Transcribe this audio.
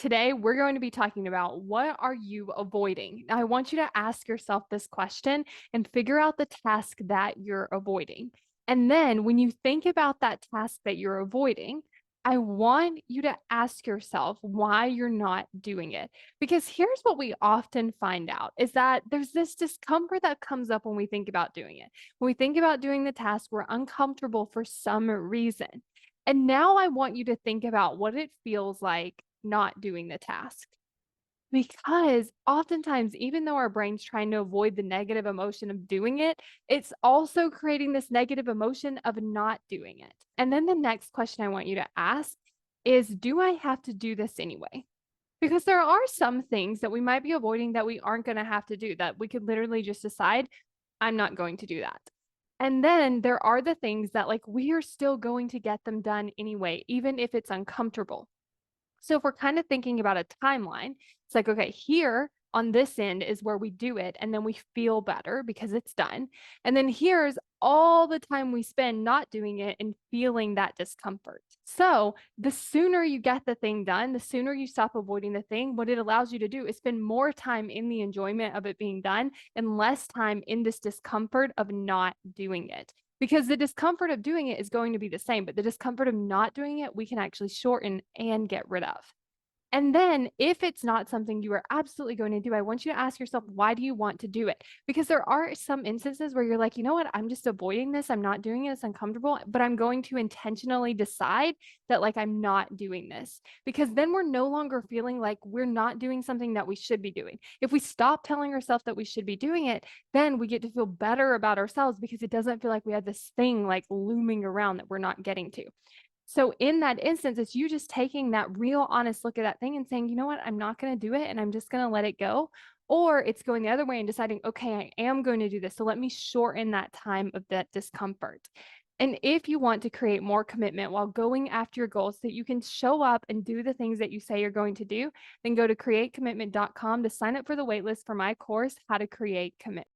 Today, we're going to be talking about what are you avoiding? Now, I want you to ask yourself this question and figure out the task that you're avoiding. And then when you think about that task that you're avoiding, I want you to ask yourself why you're not doing it. Because here's what we often find out is that there's this discomfort that comes up when we think about doing it. When we think about doing the task, we're uncomfortable for some reason. And now I want you to think about what it feels like not doing the task. Because oftentimes, even though our brain's trying to avoid the negative emotion of doing it, it's also creating this negative emotion of not doing it. And then the next question I want you to ask is, do I have to do this anyway? Because there are some things that we might be avoiding that we aren't going to have to do, that we could literally just decide, I'm not going to do that. And then there are the things that, like, we are still going to get them done anyway, even if it's uncomfortable. So if we're kind of thinking about a timeline, it's like, okay, here on this end is where we do it and then we feel better because it's done. And then here's all the time we spend not doing it and feeling that discomfort. So the sooner you get the thing done, the sooner you stop avoiding the thing, what it allows you to do is spend more time in the enjoyment of it being done and less time in this discomfort of not doing it. Because the discomfort of doing it is going to be the same, but the discomfort of not doing it, we can actually shorten and get rid of. And then if it's not something you are absolutely going to do, I want you to ask yourself, why do you want to do it? Because there are some instances where you're like, you know what, I'm just avoiding this. I'm not doing it. It's uncomfortable, but I'm going to intentionally decide that, like, I'm not doing this. Because then we're no longer feeling like we're not doing something that we should be doing. If we stop telling ourselves that we should be doing it, then we get to feel better about ourselves because it doesn't feel like we have this thing like looming around that we're not getting to. So in that instance, it's you just taking that real honest look at that thing and saying, you know what, I'm not going to do it and I'm just going to let it go. Or it's going the other way and deciding, okay, I am going to do this. So let me shorten that time of that discomfort. And if you want to create more commitment while going after your goals so that you can show up and do the things that you say you're going to do, then go to createcommitment.com to sign up for the waitlist for my course, How to Create Commitment.